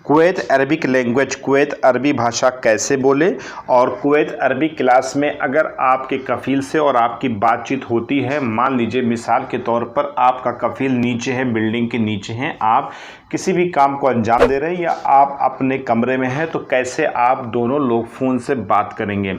Kuwait Arabic language, Kuwait अरबी भाषा कैसे बोले। और कुवैत अरबी क्लास में अगर आपके कफ़ील से और आपकी बातचीत होती है, मान लीजिए मिसाल के तौर पर आपका कफ़ील नीचे है, बिल्डिंग के नीचे हैं, आप किसी भी काम को अंजाम दे रहे हैं या आप अपने कमरे में हैं, तो कैसे आप दोनों लोग फ़ोन से बात करेंगे।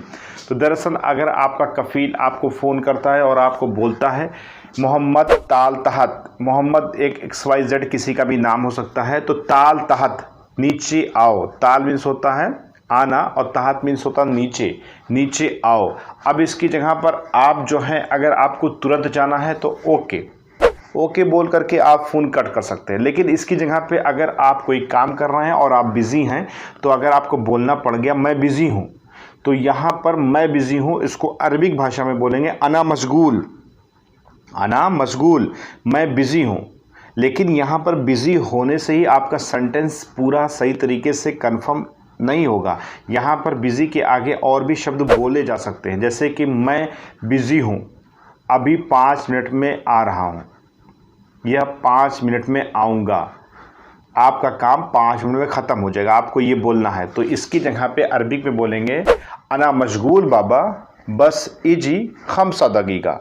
तो दरअसल अगर आपका कफ़ील आपको फ़ोन करता है और आपको बोलता है मोहम्मद ताल तहत, मोहम्मद एक XYZ किसी का भी नाम हो सकता है, तो ताल तहत नीचे आओ। ताल मीन्स होता है आना और तहत मीन्स होता है नीचे, नीचे आओ। अब इसकी जगह पर आप जो है अगर आपको तुरंत जाना है तो ओके, ओके बोल करके आप फ़ोन कट कर सकते हैं। लेकिन इसकी जगह पे अगर आप कोई काम कर रहे हैं और आप बिज़ी हैं, तो अगर आपको बोलना पड़ गया मैं बिज़ी हूँ, तो यहाँ पर मैं बिज़ी हूँ इसको अरबिक भाषा में बोलेंगे अना मशगूल, अना मशगूल, मैं बिज़ी हूँ। लेकिन यहाँ पर बिज़ी होने से ही आपका सेंटेंस पूरा सही तरीके से कंफर्म नहीं होगा। यहाँ पर बिज़ी के आगे और भी शब्द बोले जा सकते हैं, जैसे कि मैं बिज़ी हूँ, अभी 5 मिनट में आ रहा हूँ, यह 5 मिनट में आऊँगा, आपका काम 5 मिनट में ख़त्म हो जाएगा, आपको ये बोलना है। तो इसकी जगह पे अरबिक में बोलेंगे अना मशगूल बाबा बस इजी खमसा दगीगा।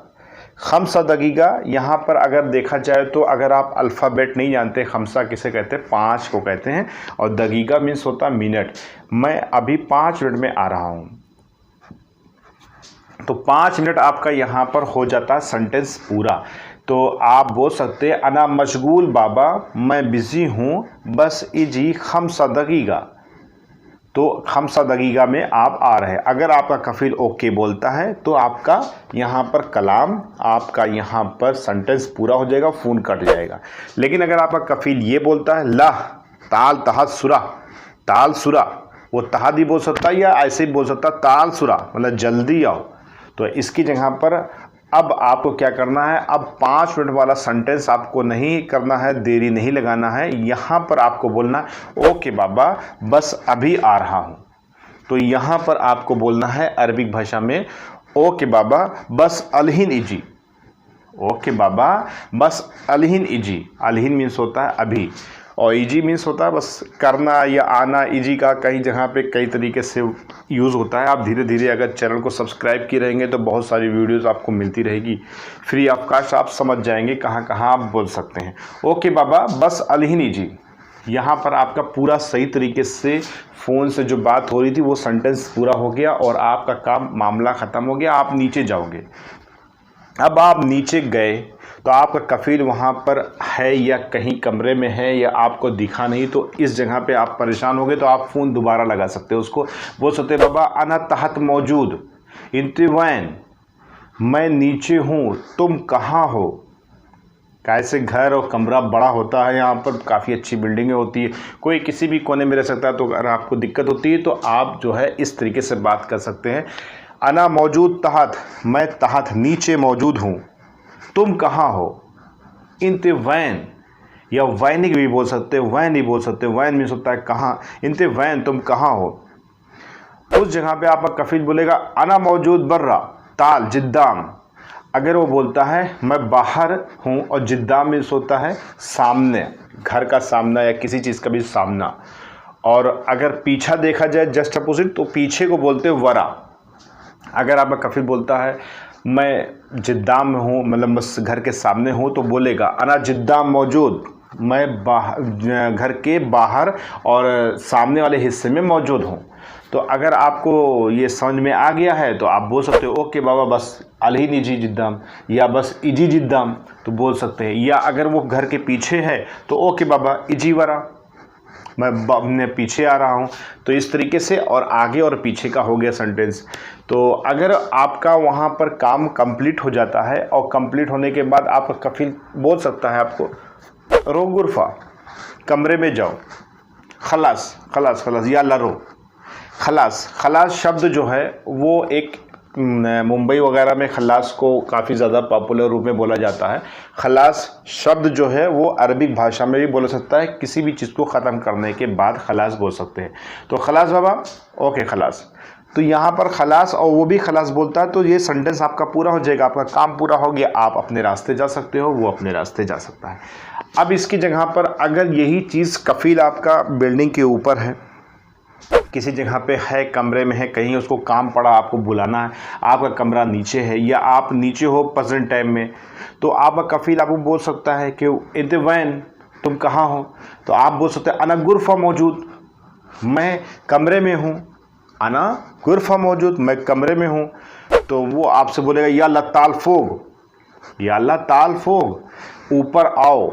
खमसा दगीगा यहाँ पर अगर देखा जाए तो अगर आप अल्फ़ाबेट नहीं जानते, खमसा किसे कहते हैं, 5 को कहते हैं, और दगीगा मीन्स होता है मिनट। मैं अभी 5 मिनट में आ रहा हूँ, तो 5 मिनट आपका यहाँ पर हो जाता है सेंटेंस पूरा। तो आप बोल सकते हैं अना मशगूल बाबा, मैं बिज़ी हूँ, बस इजी खमसा दगीगा। तो खमसा दगीगा में आप आ रहे हैं। अगर आपका कफ़ील ओके बोलता है तो आपका यहाँ पर कलाम, आपका यहाँ पर सेंटेंस पूरा हो जाएगा, फ़ोन कट जाएगा। लेकिन अगर आपका कफ़ील ये बोलता है ला ताल तहत सुरा, ताल सुरा, वो तहत ही बोल सकता है या ऐसे ही बोल सकता है ताल सुरा, मतलब जल्दी आओ। तो इसकी जगह पर अब आपको क्या करना है, अब 5 मिनट वाला सेंटेंस आपको नहीं करना है, देरी नहीं लगाना है। यहाँ पर आपको बोलना ओके बाबा बस अभी आ रहा हूँ। तो यहाँ पर आपको बोलना है अरबिक भाषा में ओके बाबा बस अलहिन इजी, ओके बाबा बस अलहिन इजी। अलहिन मीन्स होता है अभी, और इजी मीन्स होता है बस करना या आना। इजी का कई जगह पे कई तरीके से यूज़ होता है। आप धीरे धीरे अगर चैनल को सब्सक्राइब किए रहेंगे तो बहुत सारी वीडियोस आपको मिलती रहेगी फ्री ऑफ कास्ट, आप समझ जाएंगे कहाँ कहाँ आप बोल सकते हैं। ओके बाबा बस अलहिन इजी, यहाँ पर आपका पूरा सही तरीके से फ़ोन से जो बात हो रही थी वो सेंटेंस पूरा हो गया और आपका काम मामला ख़त्म हो गया, आप नीचे जाओगे। अब आप नीचे गए तो आपका कफ़ील वहाँ पर है या कहीं कमरे में है या आपको दिखा नहीं, तो इस जगह पे आप परेशान हो गए तो आप फ़ोन दोबारा लगा सकते हो, उसको बोल सकते हैं बाबा अना तहत मौजूद इंतवैन, मैं नीचे हूँ, तुम कहाँ हो। कैसे घर और कमरा बड़ा होता है, यहाँ पर काफ़ी अच्छी बिल्डिंगें होती है, कोई किसी भी कोने में रह सकता है। तो अगर आपको दिक्कत होती है तो आप जो है इस तरीके से बात कर सकते हैं अना मौजूद तहत, मैं तहत नीचे मौजूद हूँ, तुम कहाँ हो। इंते वैन या वैनिक भी बोल सकते हैं, वैन ही बोल सकते हैं, वैन मीन्स होता है कहाँ, इंते वैन तुम कहाँ हो। उस जगह पे आपका कफ़ील बोलेगा अना मौजूद बर्रा ताल जिद्दाम। अगर वो बोलता है मैं बाहर हूँ, और जिद्दाम मीन्स होता है सामने, घर का सामना या किसी चीज़ का भी सामना। और अगर पीछा देखा जाए जस्ट अपोजिट, तो पीछे को बोलते हैं वरा। अगर आपका कफ़ील बोलता है मैं जिद्दाम में हूँ, मतलब बस घर के सामने हूँ, तो बोलेगा अना जिद्दाम मौजूद, मैं घर के बाहर और सामने वाले हिस्से में मौजूद हूँ। तो अगर आपको ये समझ में आ गया है तो आप बोल सकते हो ओके बाबा बस अलहिन इजी जिद्दाम, या बस इजी जिद्दाम तो बोल सकते हैं। या अगर वो घर के पीछे है तो ओके बाबा इजी वरा, मैं पीछे आ रहा हूँ। तो इस तरीके से और आगे और पीछे का हो गया सेंटेंस। तो अगर आपका वहाँ पर काम कंप्लीट हो जाता है और कंप्लीट होने के बाद आपका कफ़ील बोल सकता है आपको रो गुरफा, कमरे में जाओ, खलास खलास खलास, या लरो खलास। खलास शब्द जो है वो एक मुंबई वगैरह में खलास को काफ़ी ज़्यादा पॉपुलर रूप में बोला जाता है। खलास शब्द जो है वो अरबिक भाषा में भी बोला सकता है, किसी भी चीज़ को ख़त्म करने के बाद खलास बोल सकते हैं। तो खलास बाबा ओके खलास, तो यहाँ पर खलास और वो भी खलास बोलता है, तो ये सेंटेंस आपका पूरा हो जाएगा, आपका काम पूरा हो गया, आप अपने रास्ते जा सकते हो, वो अपने रास्ते जा सकता है। अब इसकी जगह पर अगर यही चीज़ कफील आपका बिल्डिंग के ऊपर है, किसी जगह पे है, कमरे में है, कहीं उसको काम पड़ा, आपको बुलाना है, आपका कमरा नीचे है या आप नीचे हो प्रेजेंट टाइम में, तो आपका कफील आपको बोल सकता है कि इंत वैन, तुम कहाँ हो, तो आप बोल सकते हैं अना गुरफा मौजूद, मैं कमरे में हूँ, अना गुरफा मौजूद, मैं कमरे में हूँ। तो वो आपसे बोलेगा या लताल फोग, या लताल फोग, ऊपर आओ।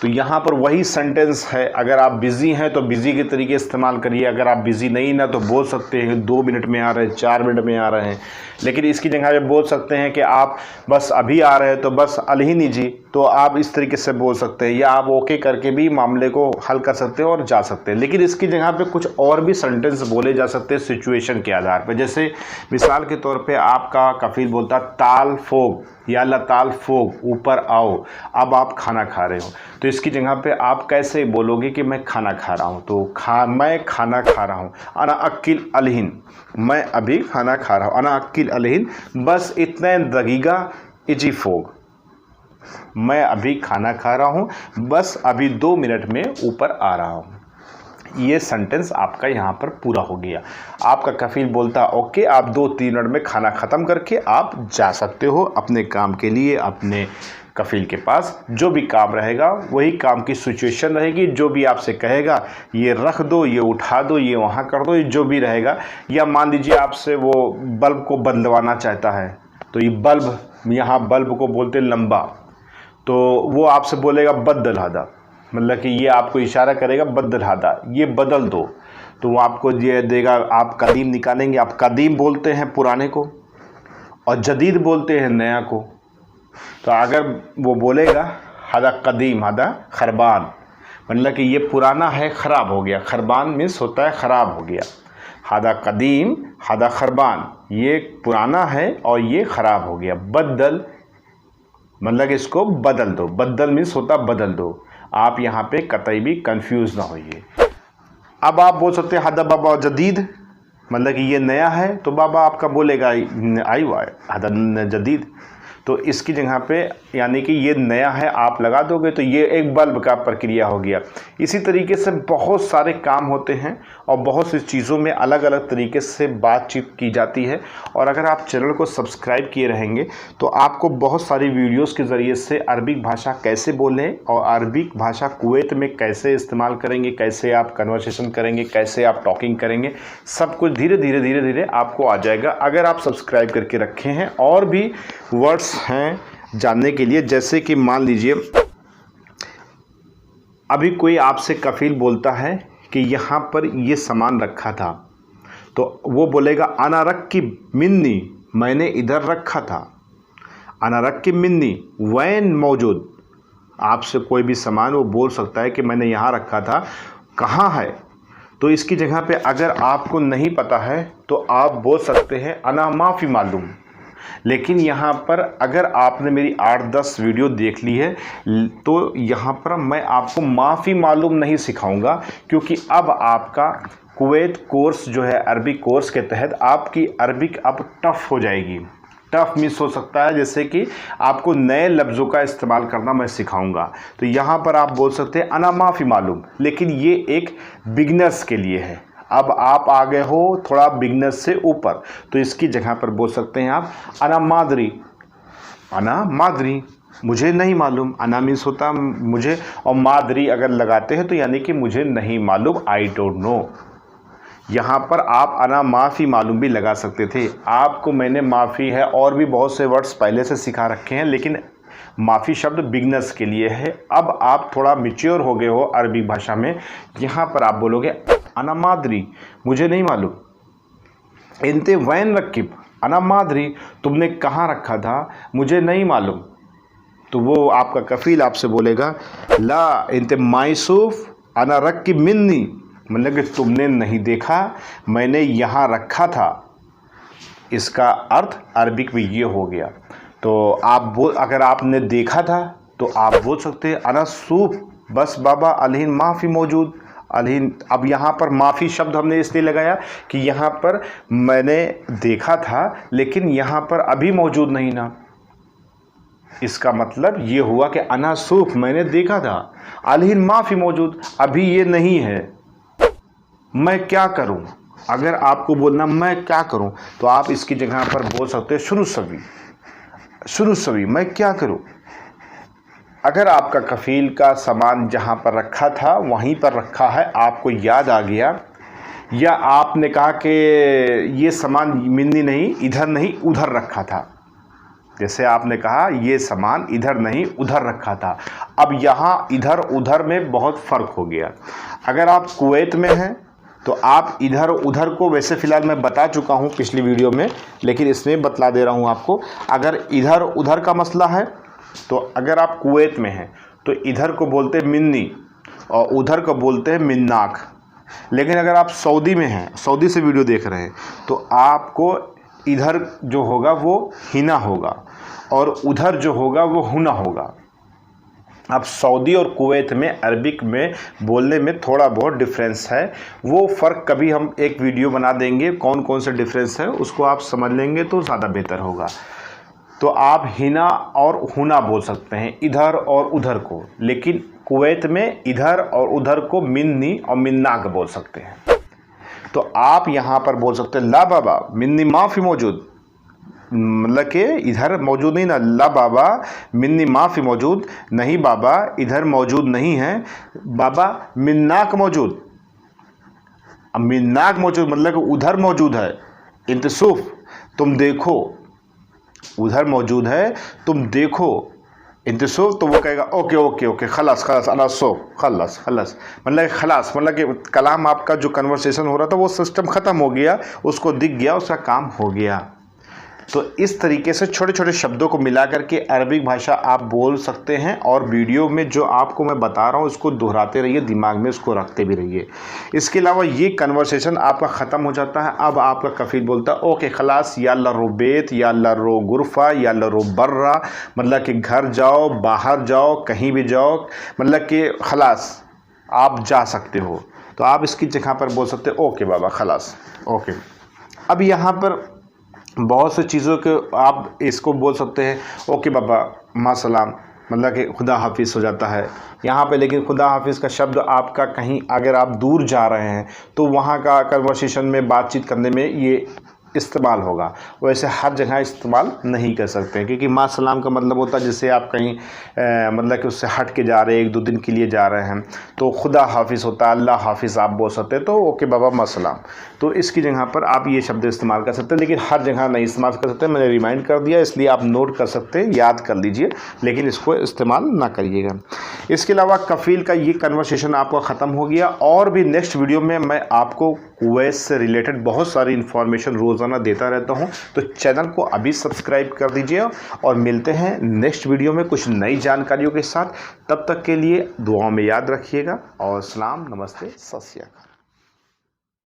तो यहाँ पर वही सेंटेंस है, अगर आप बिज़ी हैं तो बिज़ी के तरीके इस्तेमाल करिए, अगर आप बिज़ी नहीं ना तो बोल सकते हैं 2 मिनट में आ रहे हैं, 4 मिनट में आ रहे हैं, लेकिन इसकी जगह पे बोल सकते हैं कि आप बस अभी आ रहे हैं तो बस अलहिनी जी, तो आप इस तरीके से बोल सकते हैं, या आप ओके करके भी मामले को हल कर सकते हैं और जा सकते हैं। लेकिन इसकी जगह पे कुछ और भी सेंटेंस बोले जा सकते हैं सिचुएशन के आधार पर। जैसे मिसाल के तौर पे आपका कफील बोलता ताल फोग या लताल फोग, ऊपर आओ, अब आप खाना खा रहे हो, तो इसकी जगह पे आप कैसे बोलोगे कि मैं खाना खा रहा हूँ, तो मैं खाना खा रहा हूँ, अना अक्किल अलहिन, मैं अभी खाना खा रहा हूँ, अना अक्किल अलहिन, बस इतने दगीगा इजी फोग, मैं अभी खाना खा रहा हूँ, बस अभी 2 मिनट में ऊपर आ रहा हूँ। ये सेंटेंस आपका यहाँ पर पूरा हो गया। आपका कफील बोलता ओके, आप 2-3 मिनट में खाना ख़त्म करके आप जा सकते हो अपने काम के लिए। अपने कफील के पास जो भी काम रहेगा वही काम की सिचुएशन रहेगी, जो भी आपसे कहेगा ये रख दो, ये उठा दो, ये वहाँ कर दो, ये जो भी रहेगा। या मान लीजिए आपसे वो बल्ब को बदलवाना चाहता है, तो ये बल्ब, यहाँ बल्ब को बोलते लंबा, तो वो आपसे बोलेगा बदल हादा, मतलब कि ये आपको इशारा करेगा बदल हादा, ये बदल दो, तो वो आपको ये देगा। आप कदीम निकालेंगे, आप कदीम बोलते हैं पुराने को और जदीद बोलते हैं नया को। तो अगर वो बोलेगा हादा कदीम हादा खरबान, मतलब कि ये पुराना है, ख़राब हो गया, खरबान मीन्स होता है ख़राब हो गया, हादा कदीम हादा खरबान, ये पुराना है और ये ख़राब हो गया। बदल मतलब कि इसको बदल दो, बदल मीन्स होता बदल दो। आप यहाँ पे कतई भी कंफ्यूज ना होइए। अब आप बोल सकते हैं हादा बाबा जदीद, मतलब कि ये नया है, तो बाबा आपका बोलेगा आई वाई हादा जदीद, तो इसकी जगह पे यानी कि ये नया है आप लगा दोगे, तो ये एक बल्ब का प्रक्रिया हो गया। इसी तरीके से बहुत सारे काम होते हैं और बहुत सी चीज़ों में अलग अलग तरीके से बातचीत की जाती है। और अगर आप चैनल को सब्सक्राइब किए रहेंगे तो आपको बहुत सारी वीडियोस के ज़रिए से अरबिक भाषा कैसे बोलें और अरबिक भाषा कुवैत में कैसे इस्तेमाल करेंगे, कैसे आप कन्वर्सेशन करेंगे, कैसे आप टॉकिंग करेंगे, सब कुछ धीरे धीरे आपको आ जाएगा अगर आप सब्सक्राइब करके रखे हैं। और भी वर्ड्स हैं जानने के लिए, जैसे कि मान लीजिए अभी कोई आपसे कफील बोलता है कि यहाँ पर ये सामान रखा था, तो वो बोलेगा अना रक्की मिन्नी, मैंने इधर रखा था, अना रक्की मिन्नी वैन मौजूद। आपसे कोई भी सामान वो बोल सकता है कि मैंने यहाँ रखा था, कहाँ है। तो इसकी जगह पे अगर आपको नहीं पता है तो आप बोल सकते हैं अना माफ़ी मालूम। लेकिन यहाँ पर अगर आपने मेरी 8-10 वीडियो देख ली है तो यहाँ पर मैं आपको माफ़ी मालूम नहीं सिखाऊंगा, क्योंकि अब आपका कुवैत कोर्स जो है अरबिक कोर्स के तहत आपकी अरबिक अब टफ़ हो जाएगी। टफ़ मीन्स हो सकता है जैसे कि आपको नए लफ्ज़ों का इस्तेमाल करना मैं सिखाऊंगा। तो यहाँ पर आप बोल सकते हैं अना माफ़ी मालूम, लेकिन ये एक बिगनर्स के लिए है। अब आप आ गए हो थोड़ा बिगनर्स से ऊपर, तो इसकी जगह पर बोल सकते हैं आप अना मादरी, अना मादरी, मुझे नहीं मालूम। अना मीन्स होता मुझे, और मादरी अगर लगाते हैं तो यानी कि मुझे नहीं मालूम, आई डोंट नो। यहाँ पर आप अना माफ़ी मालूम भी लगा सकते थे। आपको मैंने माफ़ी है और भी बहुत से वर्ड्स पहले से सिखा रखे हैं, लेकिन माफ़ी शब्द बिगनर्स के लिए है। अब आप थोड़ा मैच्योर हो गए हो अरबी भाषा में, यहाँ पर आप बोलोगे अना मादरी, मुझे नहीं मालूम। इंते वैन रक्किब, अना मादरी, तुमने कहाँ रखा था, मुझे नहीं मालूम। तो वो आपका कफील आपसे बोलेगा ला इंते मायसूफ अना रक्किब मिन्नी, मतलब कि तुमने नहीं देखा, मैंने यहाँ रखा था। इसका अर्थ अरबिक में ये हो गया। तो आप अगर आपने देखा था तो आप बोल सकते हैं अना सूफ बस बाबा अलहिन माफ़ी मौजूद, अलहीन। अब यहाँ पर माफ़ी शब्द हमने इसलिए लगाया कि यहाँ पर मैंने देखा था लेकिन यहाँ पर अभी मौजूद नहीं ना। इसका मतलब ये हुआ कि अना सूफ मैंने देखा था, अलहीन माफ़ी मौजूद अभी ये नहीं है। मैं क्या करूं? अगर आपको बोलना मैं क्या करूं तो आप इसकी जगह पर बोल सकते हैं शुरू सवी मैं क्या करूं। अगर आपका कफ़ील का सामान जहां पर रखा था वहीं पर रखा है, आपको याद आ गया, या आपने कहा कि ये सामान मिन्नी नहीं इधर नहीं उधर रखा था, जैसे आपने कहा ये सामान इधर नहीं उधर रखा था। अब यहाँ इधर उधर में बहुत फ़र्क हो गया। अगर आप कुवैत में हैं तो आप इधर उधर को, वैसे फ़िलहाल मैं बता चुका हूँ पिछली वीडियो में, लेकिन इसमें बतला दे रहा हूँ आपको। अगर इधर उधर का मसला है तो अगर आप कुवैत में हैं तो इधर को बोलते हैं मिन्नी और उधर को बोलते हैं मिन्नाक। लेकिन अगर आप सऊदी में हैं, सऊदी से वीडियो देख रहे हैं, तो आपको इधर जो होगा वो हिना होगा और उधर जो होगा वो हुना होगा। अब सऊदी और कुवैत में अरबिक में बोलने में थोड़ा बहुत डिफरेंस है। वो फ़र्क कभी हम एक वीडियो बना देंगे, कौन कौन से डिफरेंस है उसको आप समझ लेंगे तो ज़्यादा बेहतर होगा। तो आप हिना और हुना बोल सकते हैं इधर और उधर को, लेकिन कुवैत में इधर और उधर को मिन्नी और मिन्नाक बोल सकते हैं। तो आप यहाँ पर बोल सकते हैं ला बाबा मिन्नी माफ़ी मौजूद, मतलब कि इधर मौजूद नहीं ना। ला बाबा मिन्नी माफ़ी मौजूद नहीं, बाबा इधर मौजूद नहीं है, बाबा मिन्नाक मौजूद। अब मिन्नाक मौजूद मतलब कि उधर मौजूद है, इंतसूफ तुम देखो, उधर मौजूद है तुम देखो, इंतसूफ। तो वो कहेगा ओके ओके ओके खलास खलास अला सो खलास खलास, मतलब खलास मतलब कि कलाम आपका जो कन्वर्सेशन हो रहा था वो सिस्टम ख़त्म हो गया, उसको दिख गया, उसका काम हो गया। तो इस तरीके से छोटे छोटे शब्दों को मिला करके अरबिक भाषा आप बोल सकते हैं। और वीडियो में जो आपको मैं बता रहा हूँ उसको दोहराते रहिए, दिमाग में उसको रखते भी रहिए। इसके अलावा ये कन्वर्सेशन आपका ख़त्म हो जाता है। अब आपका कफ़ील बोलता है ओके खलास या लरो बेत या लरो गुरफा या लरो बर्रा, मतलब कि घर जाओ, बाहर जाओ, कहीं भी जाओ, मतलब कि खलास आप जा सकते हो। तो आप इसकी जगह पर बोल सकते हो ओके बाबा खलास ओके। अब यहाँ पर बहुत सी चीज़ों के आप इसको बोल सकते हैं ओके बाबा माँ सलाम, मतलब कि खुदा हाफिज़ हो जाता है यहाँ पे। लेकिन खुदा हाफिज़ का शब्द आपका कहीं अगर आप दूर जा रहे हैं तो वहाँ का कन्वर्सेशन में बातचीत करने में ये इस्तेमाल होगा, वैसे हर जगह इस्तेमाल नहीं कर सकते हैं, क्योंकि माँ सलाम का मतलब होता है जैसे आप कहीं मतलब कि उससे हट के जा रहे हैं, एक दो दिन के लिए जा रहे हैं, तो खुदा हाफिज़ होता है, अल्लाह हाफिज़ आप बोल सकते हैं, तो ओके बाबा माँ सलाम। तो इसकी जगह पर आप ये शब्द इस्तेमाल कर सकते हैं, लेकिन हर जगह नहीं इस्तेमाल कर सकते। मैंने रिमाइंड कर दिया, इसलिए आप नोट कर सकते हैं, याद कर लीजिए, लेकिन इसको इस्तेमाल ना करिएगा। इसके अलावा कफ़ील का ये कन्वर्सेशन आपका ख़त्म हो गया। और भी नेक्स्ट वीडियो में मैं आपको कुवैत से रिलेटेड बहुत सारी इन्फॉर्मेशन रोज़ाना देता रहता हूं, तो चैनल को अभी सब्सक्राइब कर दीजिए और मिलते हैं नेक्स्ट वीडियो में कुछ नई जानकारियों के साथ। तब तक के लिए दुआओं में याद रखिएगा और सलाम, नमस्ते, सत श्री अकाल।